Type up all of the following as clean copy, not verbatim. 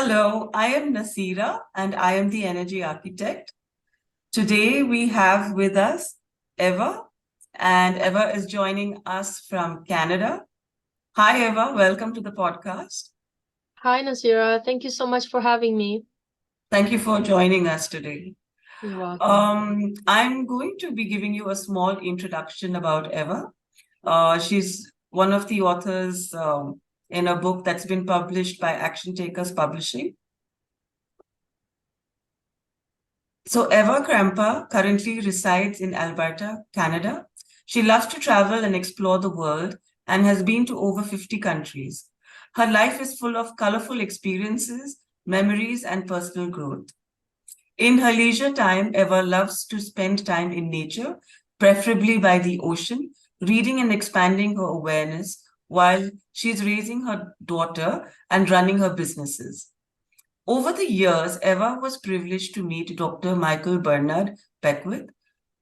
Hello, I am Nasira and I am the energy architect. Today we have with us Ewa, and Ewa is joining us from Canada. Hi, Ewa, welcome to the podcast. Hi, Nasira. Thank you so much for having me. Thank you for joining us today. You're welcome. I'm going to be giving you a small introduction about Ewa. She's one of the authors in a book that's been published by Action Takers Publishing. So Ewa Krempa currently resides in Alberta, Canada. She loves to travel and explore the world and has been to over 50 countries. Her life is full of colorful experiences, memories, and personal growth. In her leisure time, Ewa loves to spend time in nature, preferably by the ocean, reading and expanding her awareness while she's raising her daughter and running her businesses. Over the years, Eva was privileged to meet Dr. Michael Bernard Beckwith,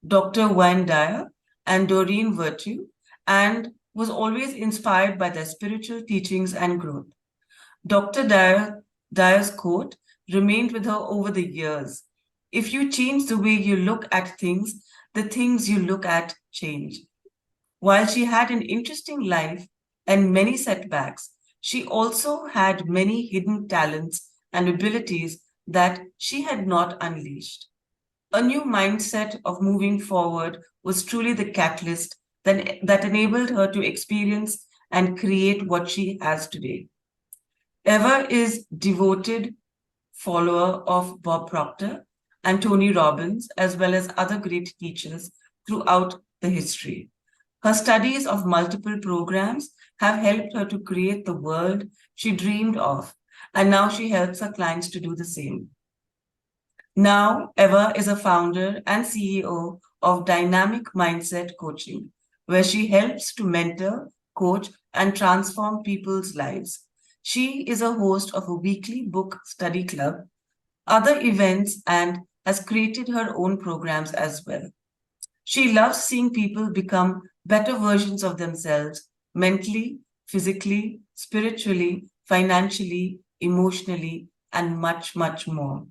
Dr. Wayne Dyer, and Doreen Virtue, and was always inspired by their spiritual teachings and growth. Dr. Dyer's quote remained with her over the years. If you change the way you look at things, the things you look at change. While she had an interesting life and many setbacks, she also had many hidden talents and abilities that she had not unleashed. A new mindset of moving forward was truly the catalyst that enabled her to experience and create what she has today. Eva is devoted follower of Bob Proctor and Tony Robbins, as well as other great teachers throughout the history. Her studies of multiple programs have helped her to create the world she dreamed of, and now she helps her clients to do the same. Now, Eva is a founder and CEO of Dynamic Mindset Coaching, where she helps to mentor, coach, and transform people's lives. She is a host of a weekly book study club, other events, and has created her own programs as well. She loves seeing people become better versions of themselves mentally, physically, spiritually, financially, emotionally, and much, much more.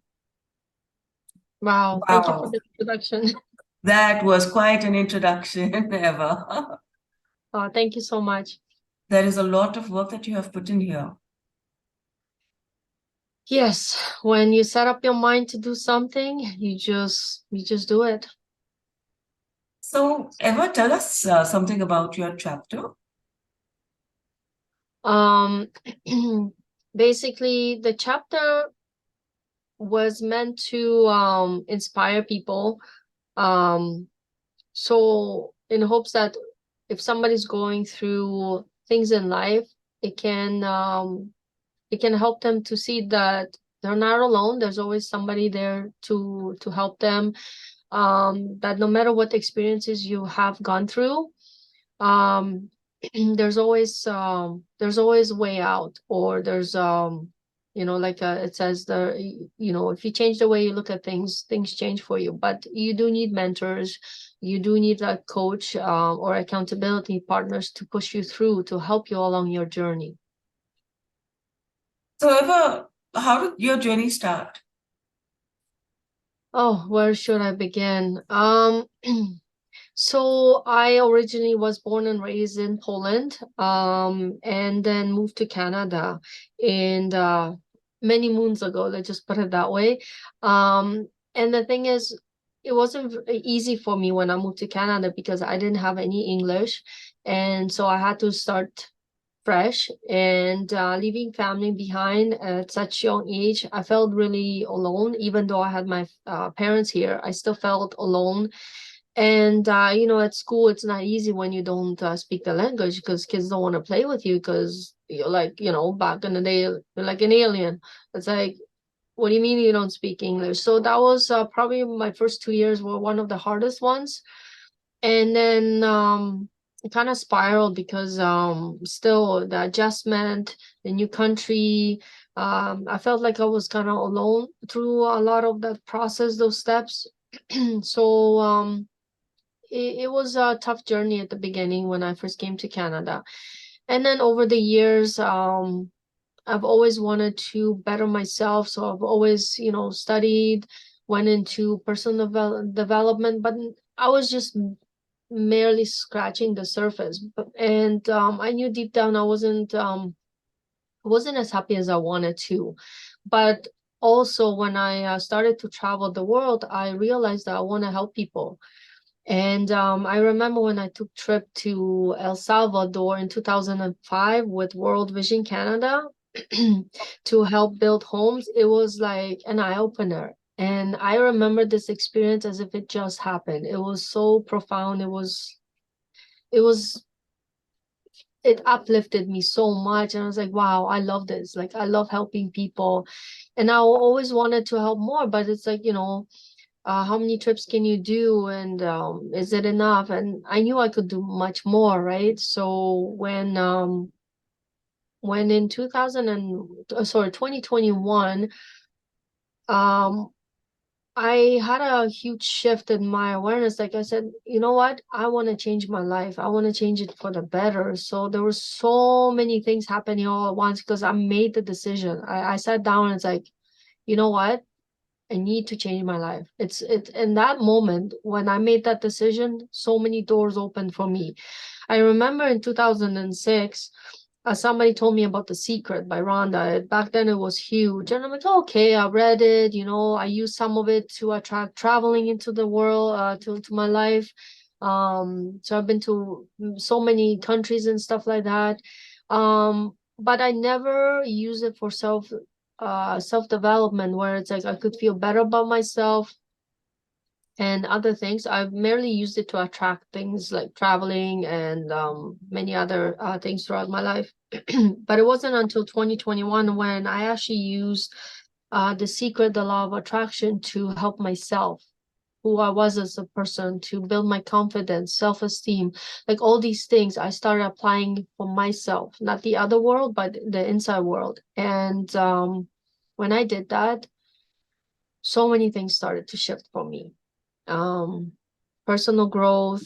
Wow. Thank you for Wow, the introduction. that was quite an introduction, Eva. Thank you so much. There is a lot of work that you have put in here. Yes, when you set up your mind to do something, you just do it. So, Eva, tell us something about your chapter. Um, basically, the chapter was meant to inspire people. Um, so in hopes that if somebody's going through things in life, it can help them to see that they're not alone. There's always somebody there to help them. That no matter what experiences you have gone through, um, there's always a way out, or there's like it says there, if you change the way you look at things, things change for you. But you do need mentors, you do need a coach, or accountability partners to push you through, to help you along your journey. So, Eva, how did your journey start? Oh, where should I begin? So I originally was born and raised in Poland, and then moved to Canada, and many moons ago, let's just put it that way. And the thing is, it wasn't easy for me when I moved to Canada because I didn't have any English, and so I had to start fresh, and leaving family behind at such young age, I felt really alone. Even though I had my parents here, I still felt alone. And at school, it's not easy when you don't speak the language, because kids don't want to play with you, because you're like, back in the day, you're like an alien. It's like, what do you mean you don't speak English? So that was probably my first 2 years were one of the hardest ones. And then it kind of spiraled because still the adjustment, the new country, I felt like I was kind of alone through a lot of that process, those steps. So it was a tough journey at the beginning when I first came to Canada. And then over the years, I've always wanted to better myself. So I've always, studied, went into personal development, but I was just merely scratching the surface. And I knew deep down I wasn't as happy as I wanted to. But also when I started to travel the world, I realized that I want to help people. And I remember when I took trip to El Salvador in 2005 with World Vision Canada to help build homes. It was like an eye-opener. And I remember this experience as if it just happened. It was so profound. It was it uplifted me so much, and I was like, wow, I love this. Like, I love helping people, and I always wanted to help more, but it's like, how many trips can you do, and is it enough? And I knew I could do much more, right? So when in 2021, um I had a huge shift in my awareness. Like I said, you know what? I want to change my life. I want to change it for the better. So there were so many things happening all at once because I made the decision. I sat down and it's like, you know what? I need to change my life. It's in that moment when I made that decision, so many doors opened for me. I remember in 2006, somebody told me about The Secret by Rhonda. Back then it was huge. And I'm like, "Oh, okay, I read it, I used some of it to attract traveling into the world, to my life. So I've been to so many countries and stuff like that. But I never use it for self-development where it's like I could feel better about myself and other things. I've merely used it to attract things like traveling and many other things throughout my life. But it wasn't until 2021 when I actually used The Secret, the Law of Attraction to help myself, who I was as a person, to build my confidence, self-esteem, like all these things I started applying for myself, not the other world, but the inside world. And when I did that, so many things started to shift for me. um, Personal growth,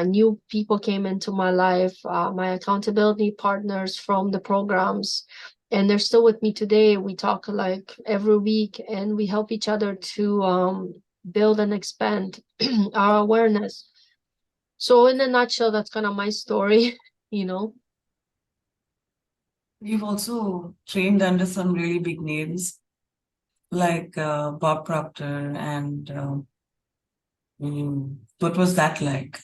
new people came into my life, my accountability partners from the programs, and they're still with me today. We talk like every week, and we help each other to build and expand our awareness. So in a nutshell, that's kind of my story, you know. You've also trained under some really big names like Bob Proctor and what was that like?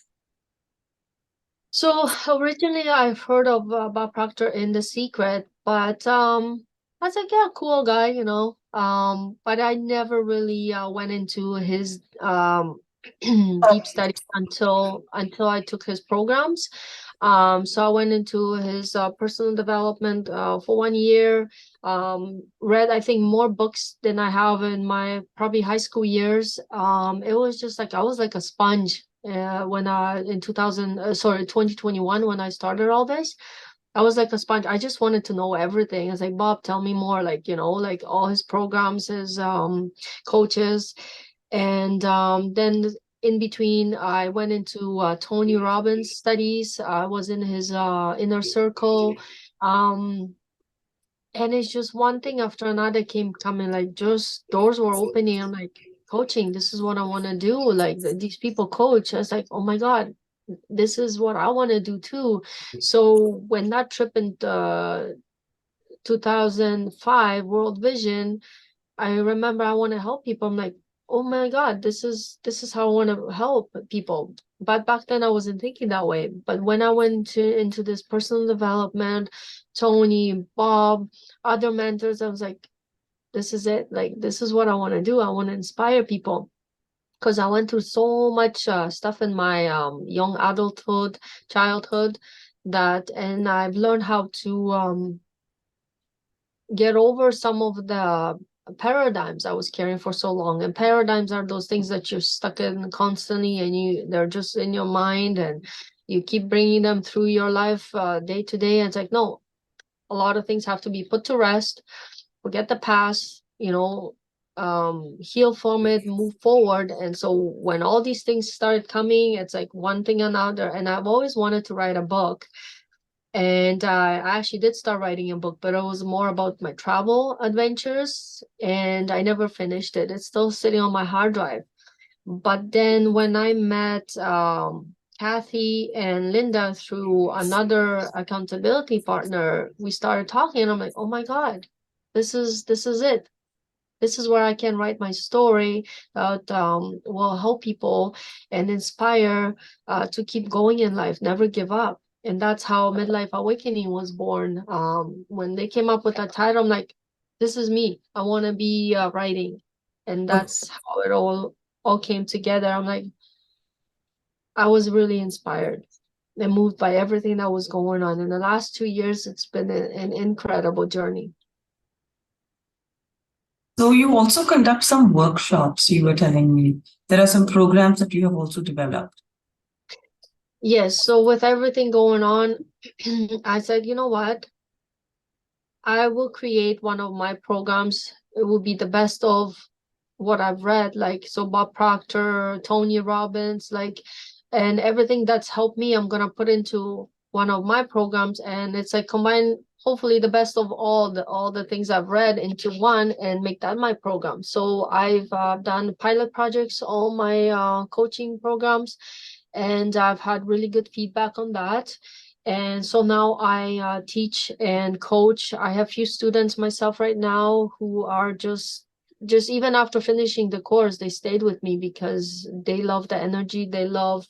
So originally I've heard of Bob Proctor in The Secret, but I was like, yeah, cool guy, but I never really went into his deep study until I took his programs. So I went into his personal development for 1 year. Read, I think, more books than I have in my probably high school years. It was just like I was like a sponge when I in 2021 when I started all this. I was like a sponge. I just wanted to know everything. I was like, Bob, tell me more, like, like all his programs, his coaches. And then in between, I went into Tony Robbins studies. I was in his inner circle. Um, and it's just one thing after another came coming, like just doors were opening. I'm like, coaching, this is what I want to do. Like these people coach. I was like, oh my God, this is what I want to do too. So when that trip in 2005 World Vision, I remember I want to help people. I'm like, oh my God, this is how I want to help people. But back then I wasn't thinking that way. But when I went into this personal development, Tony, Bob, other mentors, I was like, this is it. Like, this is what I want to do. I want to inspire people because I went through so much stuff in my young adulthood, childhood, and I've learned how to get over some of the paradigms I was carrying for so long. And paradigms are those things that you're stuck in constantly, and they're just in your mind, and you keep bringing them through your life day to day. And it's like, no, a lot of things have to be put to rest, forget the past, heal from it, move forward. And so when all these things started coming, it's like one thing another. And I've always wanted to write a book. And I actually did start writing a book, but it was more about my travel adventures, and I never finished it. It's still sitting on my hard drive. But then when I met Kathy and Linda through another accountability partner, we started talking, and I'm like, oh my God, this is it. This is where I can write my story that will help people and inspire to keep going in life, never give up. And that's how Midlife Awakening was born. When they came up with that title, I'm like, this is me. I want to be writing. And that's how it all came together. I'm like, I was really inspired and moved by everything that was going on. In the last 2 years, it's been an incredible journey. So you also conduct some workshops, you were telling me. There are some programs that you have also developed. Yes, so with everything going on, I said, you know what? I will create one of my programs. It will be the best of what I've read, like so Bob Proctor, Tony Robbins, like, and everything that's helped me, I'm gonna put into one of my programs, and it's like combine hopefully the best of all the things I've read into one and make that my program. So I've done pilot projects, all my coaching programs, and I've had really good feedback on that. And so now I teach and coach. I have few students myself right now who are just even after finishing the course, they stayed with me because they love the energy. They love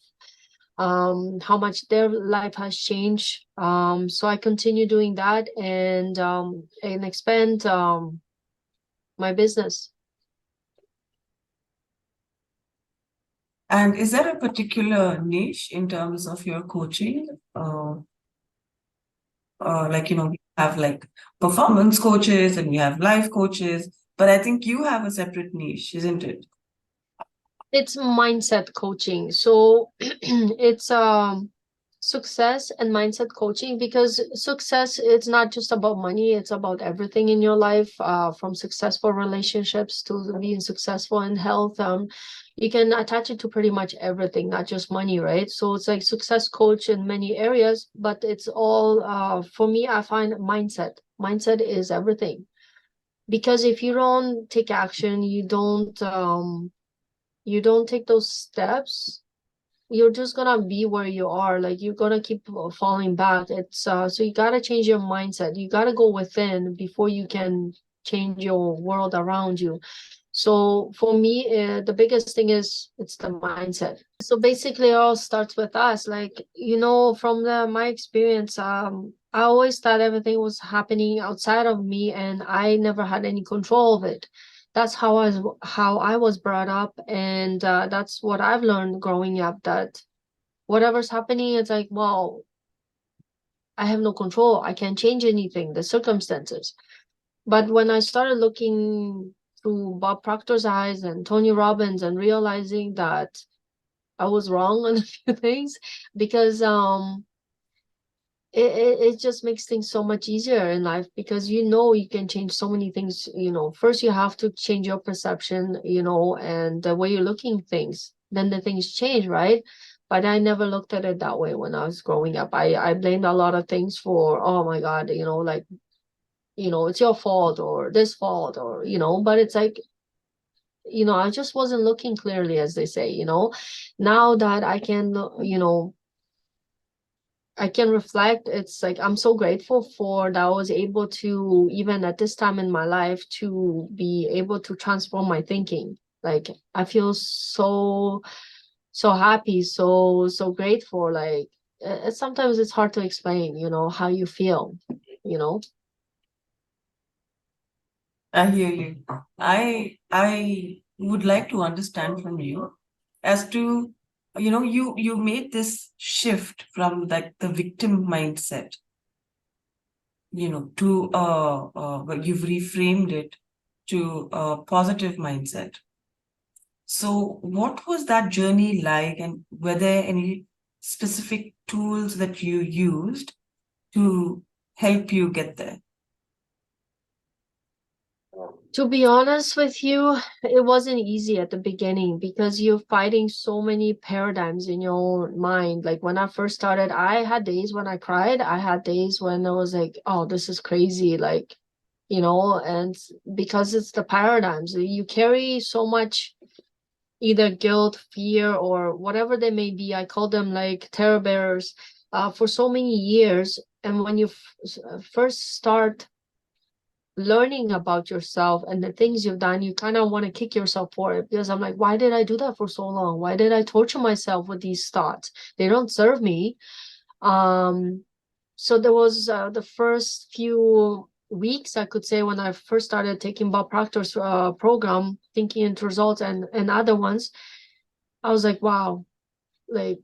how much their life has changed. So I continue doing that and expand my business. And is there a particular niche in terms of your coaching? Like, we have like performance coaches and we have life coaches, but I think you have a separate niche, isn't it? It's mindset coaching. So it's success and mindset coaching, because success, it's not just about money, it's about everything in your life, from successful relationships to being successful in health. You can attach it to pretty much everything, not just money, right? So it's like success coach in many areas, but it's all for me, I find mindset is everything. Because if you don't take action, you don't take those steps, you're just gonna be where you are. Like you're gonna keep falling back. It's so you gotta change your mindset. You gotta go within before you can change your world around you. So for me, the biggest thing is it's the mindset. So basically, it all starts with us. Like, from my experience, I always thought everything was happening outside of me, and I never had any control of it. That's how I was brought up, and that's what I've learned growing up. That whatever's happening, it's like, well, I have no control. I can't change anything, the circumstances. But when I started looking through Bob Proctor's eyes and Tony Robbins and realizing that I was wrong on a few things, because it just makes things so much easier in life, because you can change so many things. First you have to change your perception, and the way you're looking things, then the things change, right? But I never looked at it that way when I was growing up. I blamed a lot of things for, oh my God, like, it's your fault or this fault, or but it's like, I just wasn't looking clearly, as they say. Now that I can reflect, it's like I'm so grateful for that I was able to, even at this time in my life, to be able to transform my thinking. Like I feel so happy, so grateful. Like sometimes it's hard to explain, how you feel, you know. I hear you. I would like to understand from you as to, you made this shift from like the victim mindset, to well, you've reframed it to a positive mindset. So what was that journey like, and were there any specific tools that you used to help you get there? To be honest with you, it wasn't easy at the beginning because you're fighting so many paradigms in your own mind. Like when I first started, I had days when I cried. I had days when I was like, oh, this is crazy. Like, and because it's the paradigms, you carry so much either guilt, fear, or whatever they may be. I call them like terror bearers for so many years. And when you first start learning about yourself and the things you've done, you kind of want to kick yourself for it because I'm like, why did I do that for so long? Why did I torture myself with these thoughts? They don't serve me. Um, so there was the first few weeks, I could say, when I first started taking Bob Proctor's program, Thinking into Results, and other ones, I was like, wow, like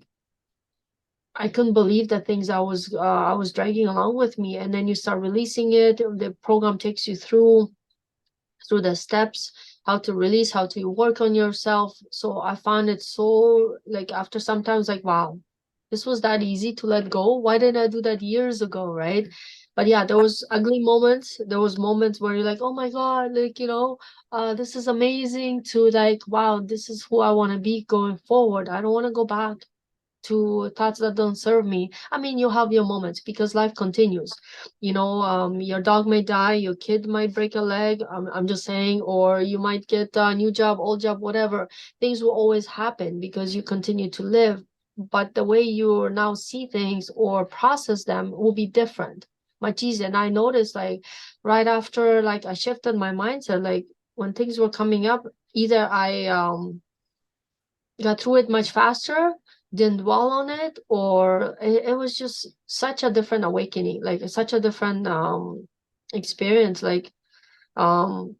I couldn't believe the things I was dragging along with me. And then you start releasing it. The program takes you through the steps, how to release, how to work on yourself. So I found it so like after sometimes like, wow, this was that easy to let go. Why didn't I do that years ago, right? But yeah, there was ugly moments. There was moments where you're like, oh my God, like, this is amazing to like, wow, this is who I want to be going forward. I don't want to go back to thoughts that don't serve me. I mean, you have your moments because life continues. Your dog may die, your kid might break a leg. I'm just saying, or you might get a new job, old job, whatever. Things will always happen because you continue to live. But the way you now see things or process them will be different, much easier. And I noticed like right after like I shifted my mindset, like when things were coming up, either I got through it much faster, didn't dwell on it, or it was just such a different awakening, like such a different experience. Like um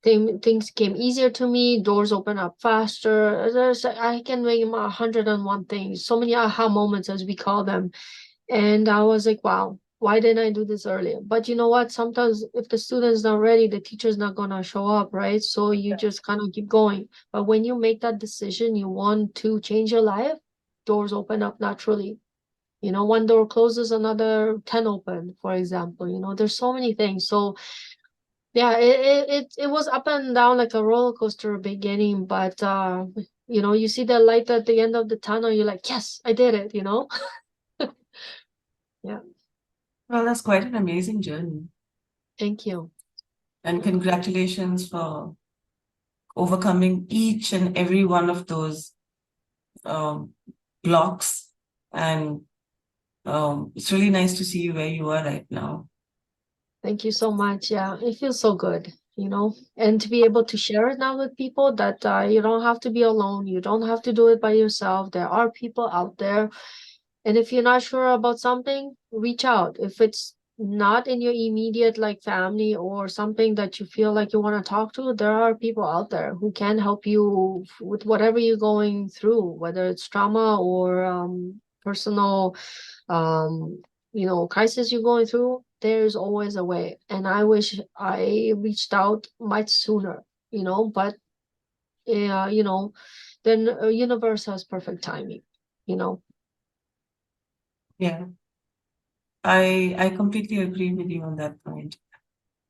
things came easier to me, doors open up faster. I can name 101 things, so many aha moments as we call them. And I was like, wow, why didn't I do this earlier? But you know what? Sometimes if the student's not ready, the teacher's not gonna show up, right? So you just kind of keep going. But when you make that decision, you want to change your life, doors open up naturally. One door closes, another 10 open, for example. There's so many things. So yeah, it was up and down like a roller coaster beginning, but you see the light at the end of the tunnel, you're like, yes, I did it. Yeah, Well, that's quite an amazing journey. thank you. And congratulations for overcoming each and every one of those um, blocks. And it's really nice to see you where you are right now. Thank you so much. Yeah, it feels so good, and to be able to share it now with people that you don't have to be alone. You don't have to do it by yourself. There are people out there. And if you're not sure about something, reach out. If it's not in your immediate like family or something that you feel like you want to talk to, there are people out there who can help you with whatever you're going through, whether it's trauma or personal crisis you're going through. There's always a way. And I wish I reached out much sooner, but yeah, then universe has perfect timing, you know. Yeah, I completely agree with you on that point.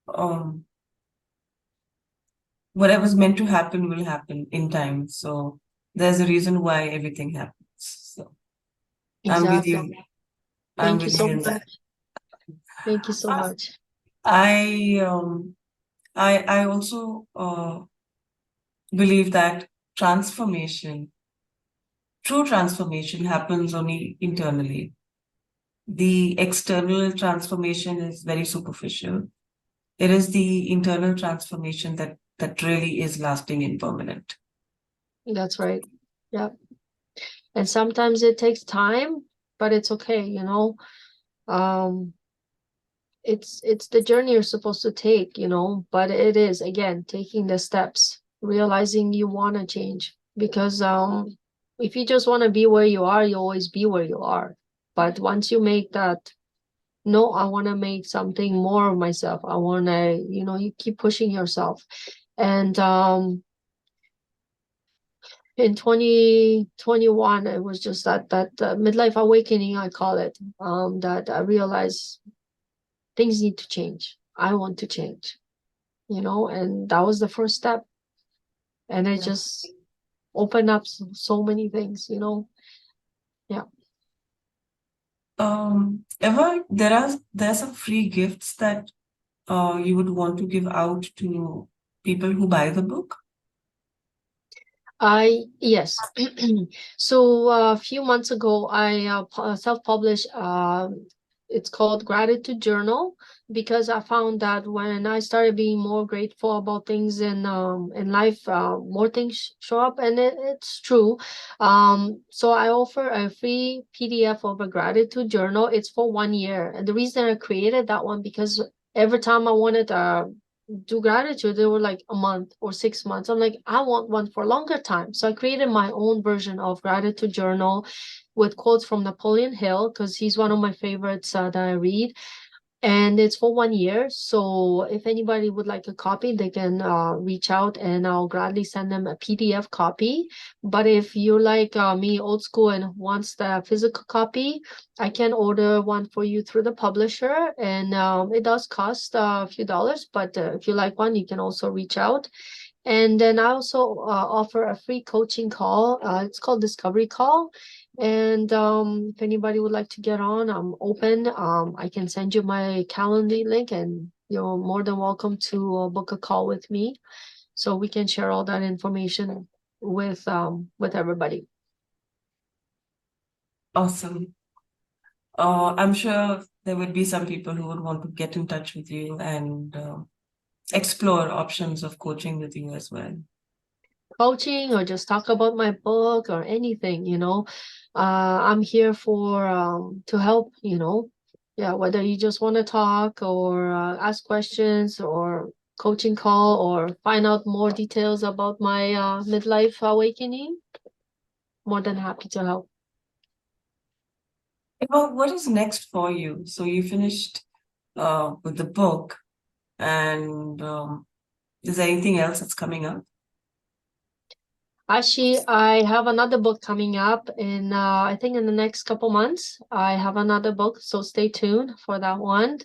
Um, whatever's meant to happen will happen in time. So there's a reason why everything happens. So I'm with Exactly. you. I'm Thank you with so you in that. much. Thank you so much. I I also believe that transformation, true transformation happens only internally. The external transformation is very superficial. It is the internal transformation that really is lasting and permanent. That's right. Yeah. And sometimes it takes time, but it's okay. Um, it's the journey you're supposed to take, but it is again taking the steps, realizing you want to change. Because if you just want to be where you are, you always be where you are. But once you make that, no, I want to make something more of myself. I want to, you keep pushing yourself. And in 2021 it was just that midlife awakening, I call it, that I realized things need to change. I want to change. and that was the first step. And it just opened up so many things. Yeah. Eva, there's some free gifts that you would want to give out to people who buy the book? Yes. So a few months ago, I self-published. It's called Gratitude Journal, because I found that when I started being more grateful about things in life, more things show up, and it's true. So I offer a free PDF of a gratitude journal. It's for 1 year, and the reason I created that one, because every time I wanted do gratitude, they were like a month or 6 months. I'm like, I want one for a longer time. So I created my own version of gratitude journal with quotes from Napoleon Hill, because he's one of my favorites that I read. And it's for 1 year. So if anybody would like a copy, they can reach out and I'll gladly send them a PDF copy. But if you're like me, old school, and wants the physical copy, I can order one for you through the publisher. And it does cost a few dollars, but if you like one, you can also reach out. And then I also offer a free coaching call. It's called Discovery Call. And if anybody would like to get on, I'm open. I can send you my Calendly link, and you're more than welcome to book a call with me, so we can share all that information with everybody. Awesome. I'm sure there would be some people who would want to get in touch with you and explore options of coaching with you as well. Coaching, or just talk about my book, or anything, I'm here for to help, yeah, whether you just want to talk, or ask questions, or coaching call, or find out more details about my midlife awakening, more than happy to help. Eva, what is next for you? So you finished with the book, and is there anything else that's coming up? Actually, I have another book coming up in I think in the next couple months. I have another book, so stay tuned for that one.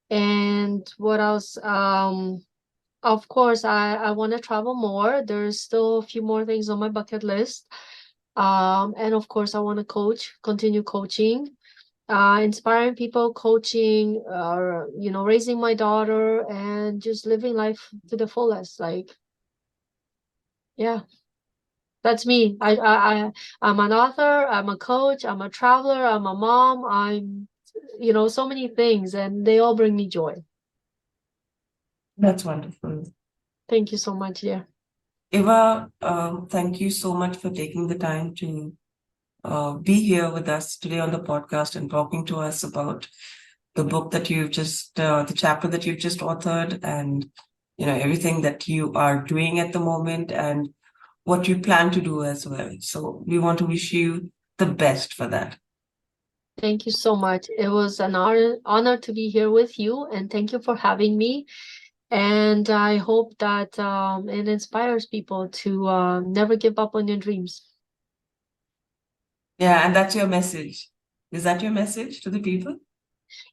And what else? Of course, I want to travel more. There's still a few more things on my bucket list. And of course, I want to continue coaching, inspiring people, coaching, raising my daughter, and just living life to the fullest. Like, yeah. That's me. I'm an author, I'm a coach, I'm a traveler, I'm a mom, I'm, so many things, and they all bring me joy. That's wonderful. Thank you so much, dear. Eva, thank you so much for taking the time to be here with us today on the podcast and talking to us about the book that the chapter that you've just authored, and everything that you are doing at the moment and what you plan to do as well. So we want to wish you the best for that. Thank you so much. It was an honor to be here with you, and thank you for having me. And I hope that it inspires people to never give up on your dreams. Yeah, and that's your message. Is that your message to the people?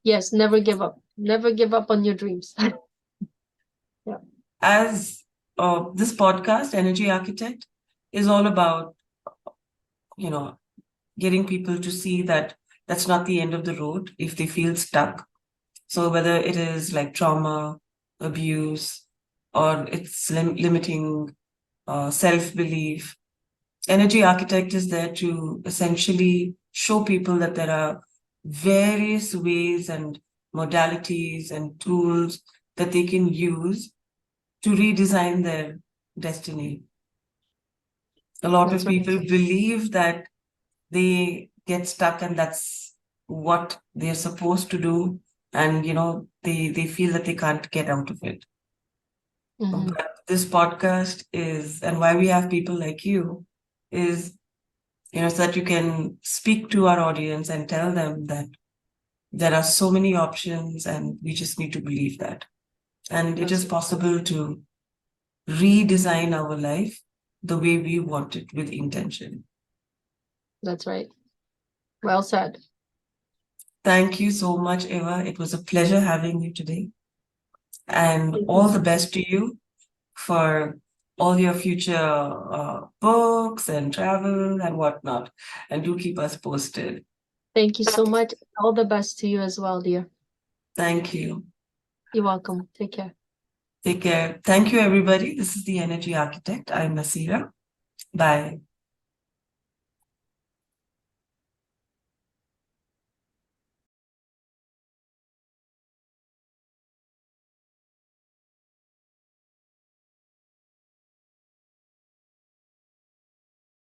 Yes, never give up. Never give up on your dreams. Yeah. As this podcast, Energy Architect, is all about, you know, getting people to see that that's not the end of the road if they feel stuck. So whether it is like trauma, abuse, or it's limiting self-belief, Energy Architect is there to essentially show people that there are various ways and modalities and tools that they can use to redesign their destiny. A lot That's of right. people believe that they get stuck and that's what they're supposed to do, and they feel that they can't get out of it. Mm-hmm. But this podcast is, and why we have people like you is, so that you can speak to our audience and tell them that there are so many options and we just need to believe that. And it is possible to redesign our life the way we want it with intention. That's right. Well said. Thank you so much, Eva. It was a pleasure having you today. And Thank you all so the best to you for all your future books and travel and whatnot. And do keep us posted. Thank you so much. All the best to you as well, dear. Thank you. You're welcome. Take care. Take care. Thank you, everybody. This is the Energy Architect. I'm Nasira. Bye.